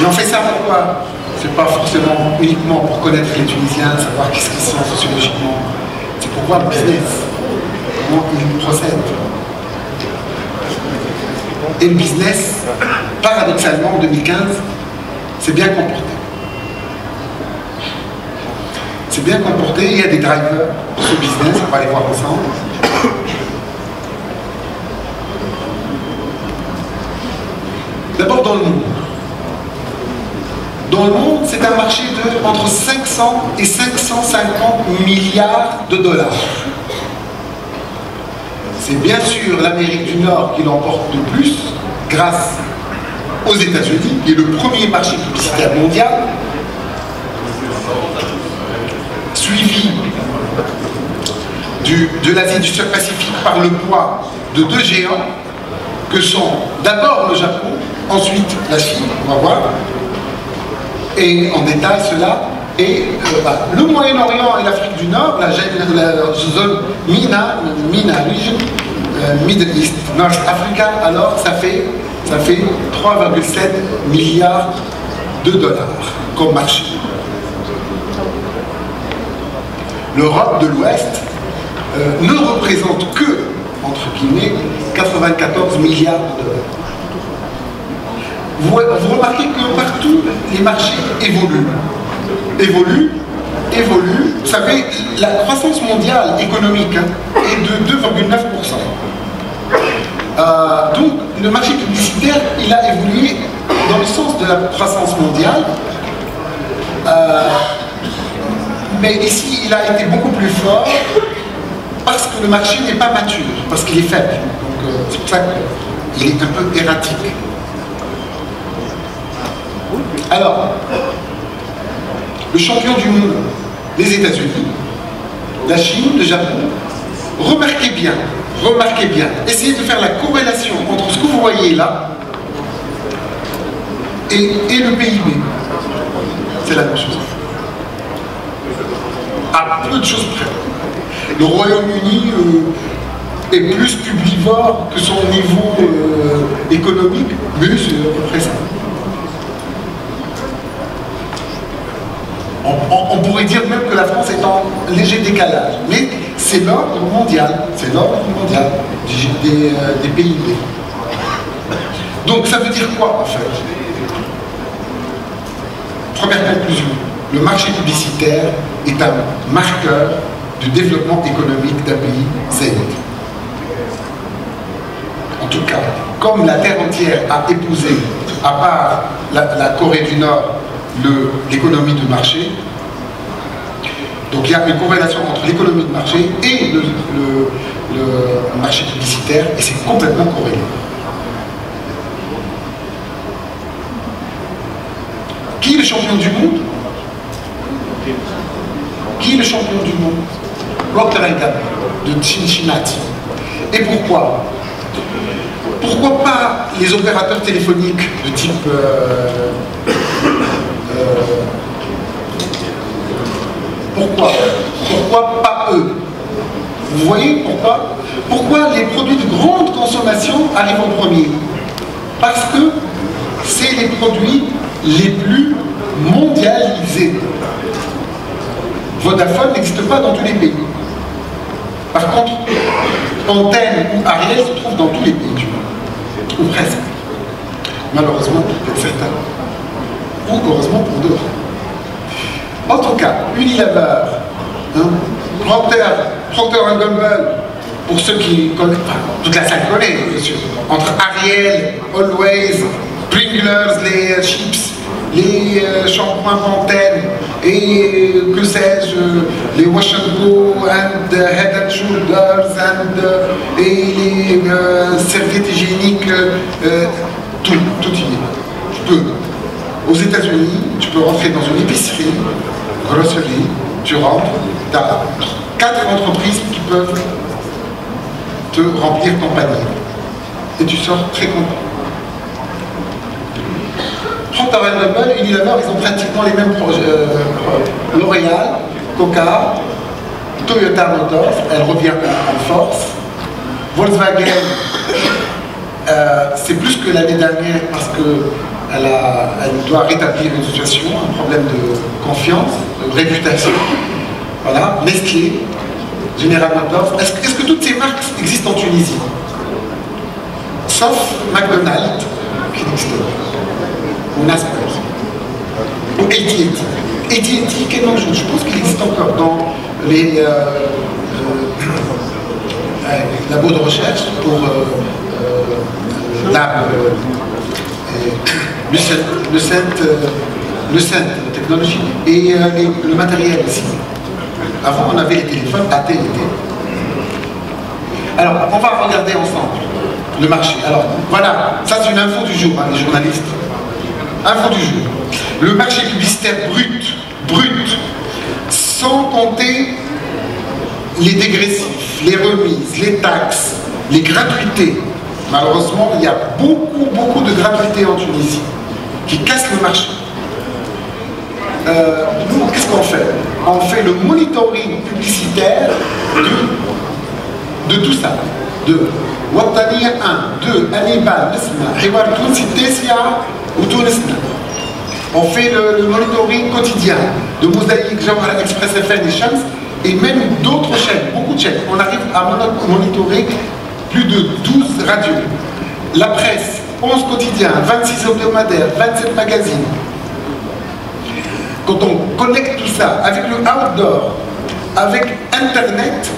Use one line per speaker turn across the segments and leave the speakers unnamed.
Et on fait ça pourquoi? C'est pas forcément uniquement pour connaître les Tunisiens, savoir qu'est-ce qu'ils sont sociologiquement. C'est pour voir le business, comment ils procèdent. Et le business, paradoxalement, en 2015, c'est bien comporté. C'est bien comporté, il y a des drivers de ce business, on va les voir ensemble. D'abord dans le monde. Dans le monde, c'est un marché de entre 500 et 550 milliards de dollars. C'est bien sûr l'Amérique du Nord qui l'emporte le plus, grâce aux États-Unis, qui est le premier marché publicitaire mondial, suivi de l'Asie du Sud-Pacifique par le poids de deux géants, que sont d'abord le Japon, ensuite la Chine, on va voir, et en détail cela, et le Moyen-Orient et l'Afrique du Nord, la zone MENA region, Middle East, North Africa, alors ça fait 3,7 milliards de dollars comme marché. L'Europe de l'Ouest ne représente que, entre guillemets, 94 milliards de dollars. Vous remarquez que partout, les marchés évoluent. Vous savez, la croissance mondiale économique est de 2,9%. Donc, le marché publicitaire, il a évolué dans le sens de la croissance mondiale. Mais ici, il a été beaucoup plus fort parce que le marché n'est pas mature, parce qu'il est faible. Donc, c'est pour ça qu'il est un peu erratique. Alors, le champion du monde, les États-Unis, la Chine, le Japon, remarquez bien, essayez de faire la corrélation entre ce que vous voyez là et le PIB. C'est la même chose. À peu de choses près. Le Royaume-Uni est plus publivore que son niveau économique, mais c'est à peu près ça. On pourrait dire même que la France est en léger décalage, mais c'est l'ordre mondial, des PIB. Donc ça veut dire quoi en fait? Première conclusion, le marché publicitaire est un marqueur du développement économique d'un pays zénique. En tout cas, comme la terre entière a épousé, à part la Corée du Nord, l'économie de marché. Donc il y a une corrélation entre l'économie de marché et le marché publicitaire, et c'est complètement corrélé. Qui est le champion du monde? Qui est le champion du monde? Procter & Gamble de Cincinnati. Et pourquoi? Pourquoi pas les opérateurs téléphoniques de type pourquoi pas eux? Vous voyez pourquoi? Pourquoi les produits de grande consommation arrivent en premier? Parce que c'est les produits les plus mondialisés. Vodafone n'existe pas dans tous les pays. Par contre, Antenne ou Ariel se trouvent dans tous les pays du monde. Ou presque. Malheureusement pour certains. Ou heureusement pour d'autres. En tout cas, Unilever, Procter & Gamble, pour ceux qui connaissent, enfin, toute la salle connaît, bien sûr. Entre Ariel, Always, Pringles, les chips, les shampoings Pantene, et que sais-je, les Wash & Go, and Head & Shoulders, et les serviettes hygiéniques, tout y est. Tu peux. Aux États-Unis, tu peux rentrer dans une épicerie, grosserie, tu rentres, tu as 4 entreprises qui peuvent te remplir ton panier. Et tu sors très content. Procter & Gamble, Unilever, ils ont pratiquement les mêmes projets. L'Oréal, Coca, Toyota Motors, elle revient en force. Volkswagen, c'est plus que l'année dernière parce que elle doit rétablir une situation, un problème de confiance, de réputation. Voilà, Nestlé, General Motors. Est-ce que toutes ces marques existent en Tunisie? Sauf McDonald's, qui n'existe pas. Ou Naspers. Ou AT&T. AT&T, quel nom? Je pense qu'il existe encore dans les labos de recherche pour le CENT technologie et le matériel ici. Avant, on avait les téléphones AT&T. Alors, on va regarder ensemble le marché. Alors, voilà, ça c'est une info du jour, hein, les journalistes. Info du jour. Le marché publicitaire brut, sans compter les dégressifs, les remises, les taxes, les gratuités. Malheureusement, il y a beaucoup de gratuités en Tunisie qui cassent le marché. Nous, qu'est-ce qu'on fait? On fait le monitoring publicitaire de tout ça. De Wattania 1, 2, Hannibal, Hiwar Tounsi, Tessia ou Tounisna. On fait le monitoring quotidien de Mosaïque, Jawhara Express FM et Shams, et même d'autres chaînes, beaucoup de chaînes. On arrive à monitorer plus de 12 radios. La presse, 11 quotidiens, 26 hebdomadaires, 27 magazines. Quand on connecte tout ça avec le outdoor, avec Internet,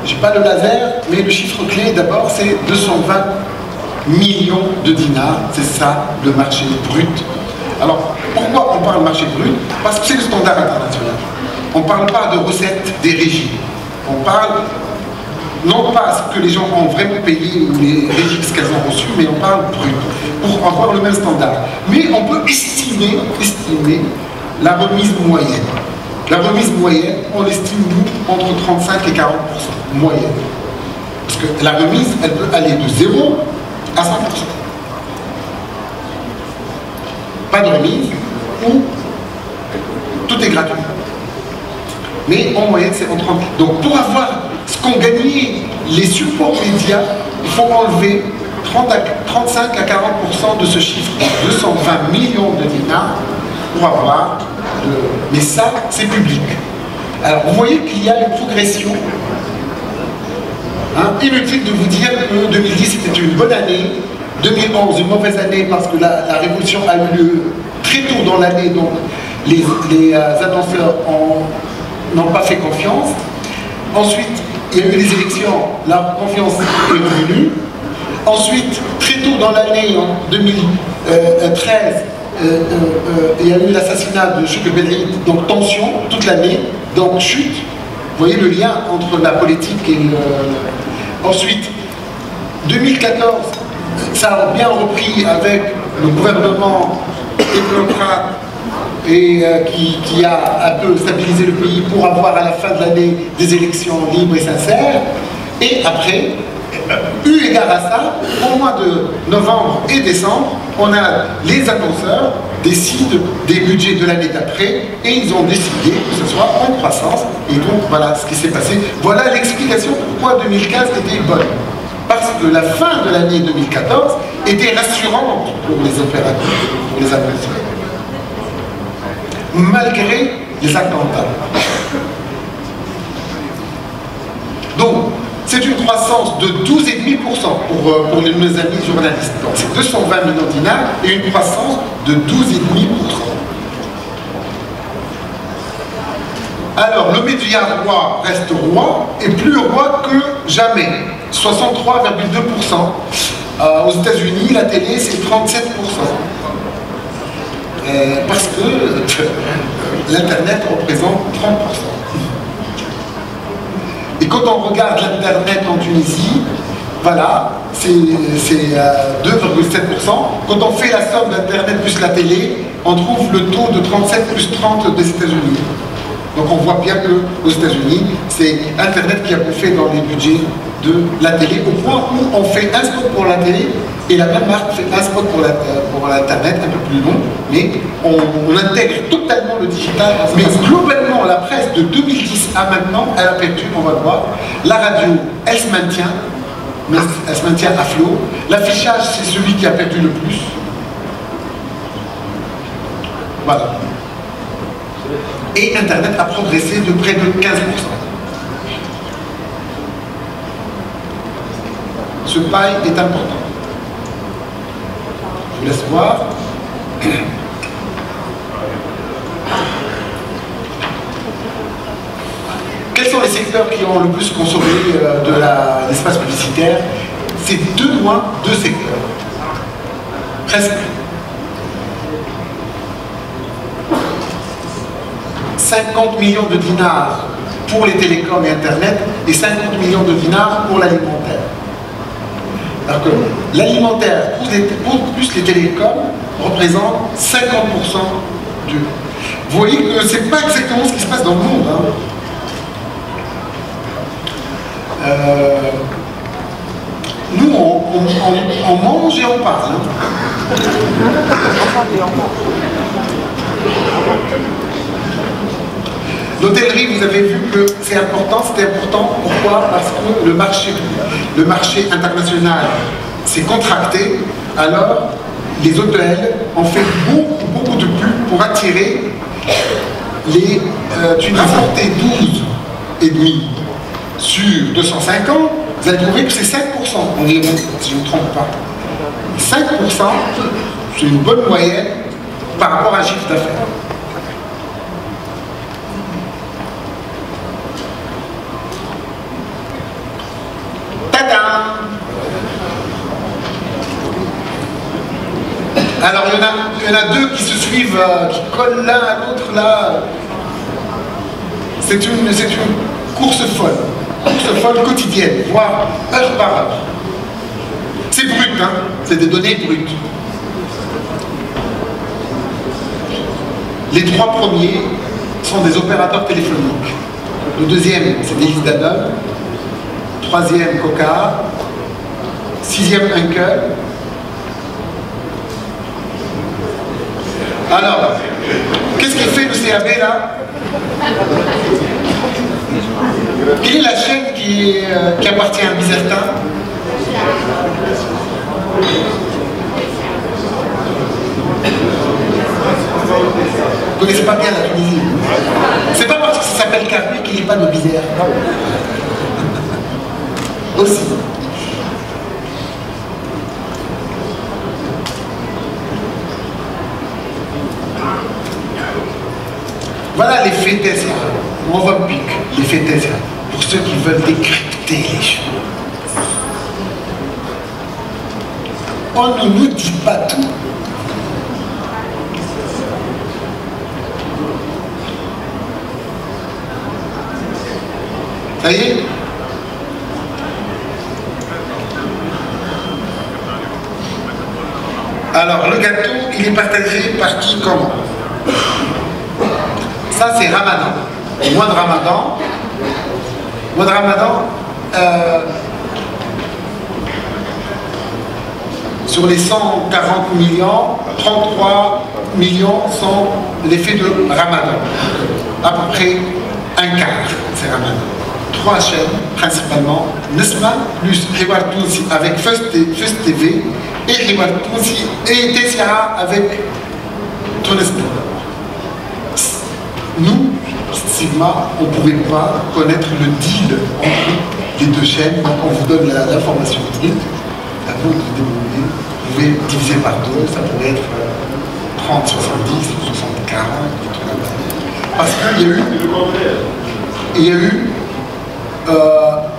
j'ai pas le laser, mais le chiffre clé d'abord c'est 220 millions de dinars, c'est ça le marché brut. Alors pourquoi on parle marché brut? Parce que c'est le standard international. On ne parle pas de recettes des régies. On parle non pas ce que les gens ont vraiment payé ou les régies ce qu'elles ont reçues, mais on parle brut, pour avoir le même standard. Mais on peut estimer la remise moyenne. La remise moyenne, on l'estime nous entre 35 et 40% moyenne. Parce que la remise, elle peut aller de 0 à 100%. Pas de remise, ou tout est gratuit. Mais en moyenne, c'est entre 30. Donc pour avoir ce qu'ont gagné les supports médias, il faut enlever 35 à 40% de ce chiffre, 220 millions de dinars, pour avoir mais ça, c'est public. Alors, vous voyez qu'il y a une progression. Hein, inutile de vous dire que 2010 c'était une bonne année, 2011 une mauvaise année parce que la révolution a eu lieu très tôt dans l'année, donc les annonceurs n'ont pas fait confiance. Ensuite, il y a eu les élections, la confiance est revenue. Ensuite, très tôt dans l'année, en 2013, il y a eu l'assassinat de Choukr Belrine, donc tension toute l'année, donc chute. Vous voyez le lien entre la politique et le... Ensuite, 2014, ça a bien repris avec le gouvernement technocrate et qui a un peu stabilisé le pays pour avoir à la fin de l'année des élections libres et sincères. Et après, eu égard à ça, au mois de novembre et décembre, on a les annonceurs décident des budgets de l'année d'après et ils ont décidé que ce soit en croissance. Et donc voilà ce qui s'est passé. Voilà l'explication pourquoi 2015 était bonne. Parce que la fin de l'année 2014 était rassurante pour les opérateurs, pour les annonceurs. Malgré les attentats. Donc, c'est une croissance de 12,5% pour mes amis journalistes. Donc c'est 220 millions de dinars et une croissance de 12,5%. Alors le média roi reste roi et plus roi que jamais. 63,2%. Aux États-Unis, la télé c'est 37%. Parce que l'Internet représente 30%. Et quand on regarde l'Internet en Tunisie, voilà, c'est 2,7%. Quand on fait la somme d'Internet plus la télé, on trouve le taux de 37 plus 30 des États-Unis. Donc on voit bien qu'aux États-Unis, c'est Internet qui a bouffé dans les budgets de la télé, au point où on fait un spot pour la télé et la même marque fait un spot pour l'Internet, un peu plus long, mais on intègre totalement le digital. Mais globalement, la presse de 2010 à maintenant, elle a perdu, on va le voir. La radio, elle se maintient, mais elle se maintient à flot. L'affichage, c'est celui qui a perdu le plus. Voilà. Et Internet a progressé de près de 15%. Ce paille est important. Je vous laisse voir. Quels sont les secteurs qui ont le plus consommé de l'espace publicitaire? C'est de loin deux secteurs. Presque. 50 millions de dinars pour les télécoms et Internet et 50 millions de dinars pour l'alimentaire. Alors que l'alimentaire plus les télécoms représente 50% du... Vous voyez que ce n'est pas exactement ce qui se passe dans le monde. Hein. Nous, on mange et on parle. Hein. L'hôtellerie, vous avez vu que c'est important, c'était important. Pourquoi? Parce que le marché international s'est contracté, alors les hôtels ont fait beaucoup de pubs pour attirer les... tu n'as rapporté 12,5 sur 250, vous allez trouver que c'est 5% environ, si je ne me trompe pas. 5%, c'est une bonne moyenne par rapport à un chiffre d'affaires. Alors il y en a deux qui se suivent, qui collent l'un à l'autre là. C'est une course folle quotidienne, voire heure par heure. C'est brut, hein, c'est des données brutes. Les trois premiers sont des opérateurs téléphoniques. Le deuxième, c'est Delis Danone. Troisième, Coca. Sixième, Uncle. Alors, qu'est-ce qu'il fait le CAB là? Quelle est la chaîne qui appartient à Bizertin? Vous ne connaissez pas bien la Tunisie. C'est pas parce que ça s'appelle Carpi qu'il n'est pas de Bizertin. Aussi. Voilà l'effet Tesla. On va piquer l'effet Tesla. Pour ceux qui veulent décrypter les choses. On ne nous dit pas tout. Ça y est? Alors, le gâteau, il est partagé par qui, comment? Ça, c'est Ramadan. Le mois de Ramadan. Le mois de Ramadan, sur les 140 millions, 33 millions sont l'effet de Ramadan. À peu près un quart, c'est Ramadan. Trois chaînes, principalement. Nesma, plus Hiwar Tounsi avec First TV, et Hiwar Tounsi et Tessia avec Tunis. Nous, Sigma, on ne pouvait pas connaître le deal entre les deux chaînes, donc on vous donne l'information brute. À vous de vous débrouiller. Vous pouvez diviser par deux, ça pourrait être 30, 70, 60, 40, des trucs comme ça. Parce qu'il y a eu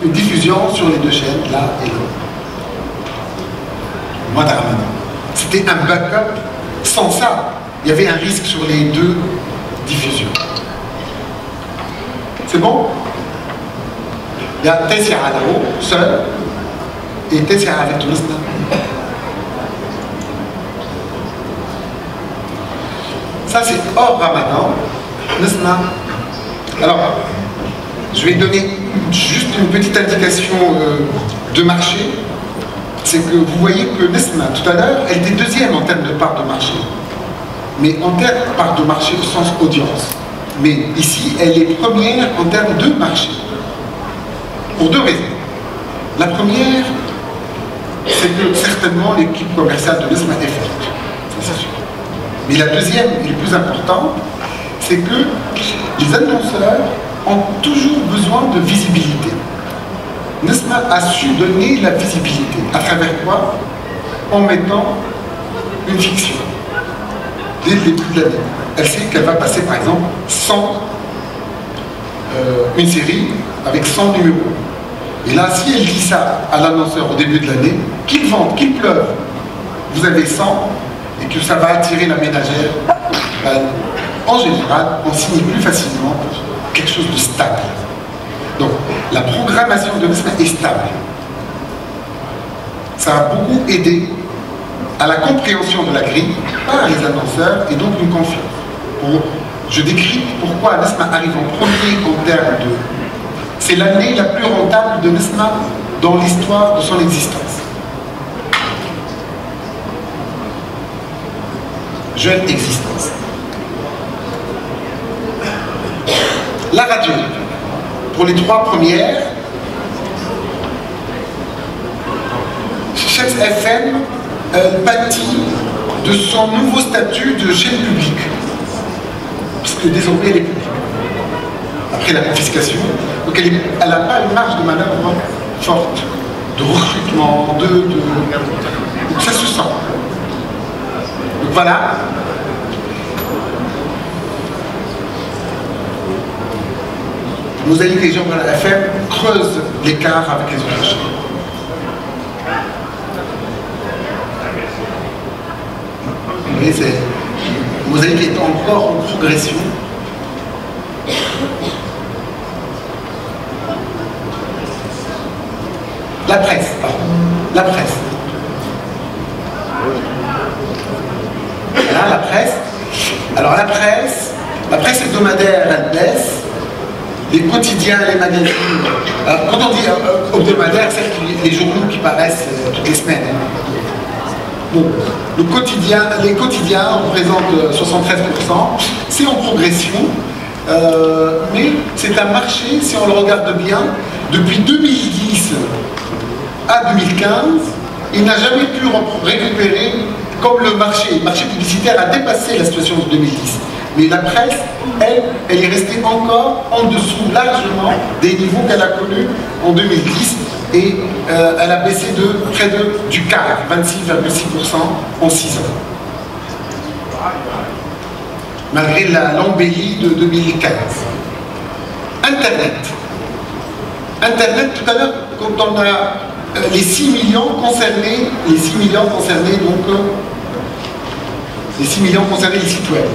une diffusion sur les deux chaînes, là et là. Mois de Ramadan. C'était un backup. Sans ça, il y avait un risque sur les deux diffusions. C'est bon? Il y a Tessia là-haut, seul, et Tessia avec tout le reste. Ça, c'est hors Ramadan. Alors, je vais donner juste une petite indication de marché. C'est que vous voyez que Nesma, tout à l'heure, elle était deuxième en termes de part de marché. Mais en termes de part de marché au sens audience. Mais ici, elle est première en termes de marché. Pour deux raisons. La première, c'est que certainement l'équipe commerciale de Nesma est forte, ça c'est sûr. Mais la deuxième et le plus important, c'est que les annonceurs ont toujours besoin de visibilité. Nesma a su donner la visibilité. À travers quoi? En mettant une fiction. Dès le début de l'année. Elle sait qu'elle va passer par exemple 100, une série avec 100 numéros. Et là, si elle dit ça à l'annonceur au début de l'année, qu'il vente, qu'il pleuve, vous avez 100 et que ça va attirer la ménagère, ben, en général, on signe plus facilement quelque chose de stable. Donc, la programmation de Nesma est stable. Ça a beaucoup aidé à la compréhension de la grille par les annonceurs et donc une confiance. Je décris pourquoi Nesma arrive en premier en termes de... C'est l'année la plus rentable de Nesma dans l'histoire de son existence. Jeune existence. La radio. Pour les 3 premières, Chefs FM pâtit de son nouveau statut de chaîne publique. Parce que désormais elle est publique. Après la confiscation, donc elle n'a pas une marge de manœuvre forte, de recrutement, donc ça se sent. Donc voilà. Mosaïque et Jean de la FM creusent l'écart avec les autres chaînes. Vous voyez, Mosaïque est encore en progression. La presse, pardon. La presse. Là, la presse. Alors la presse hebdomadaire, elle baisse. Les quotidiens, les magazines. Alors, quand on dit hebdomadaire, c'est les journaux qui paraissent toutes les semaines. Bon, les quotidiens représentent 73%. C'est en progression. Mais c'est un marché, si on le regarde bien, depuis 2010 à 2015, il n'a jamais pu récupérer comme le marché publicitaire a dépassé la situation de 2010. Mais la presse, elle est restée encore en dessous largement des niveaux qu'elle a connus en 2010 et elle a baissé de près du quart, 26,6% en 6 ans. Malgré l'embellie de 2015. Internet. Internet, tout à l'heure, quand on a les 6 millions concernés, donc les 6 millions concernés les sites web.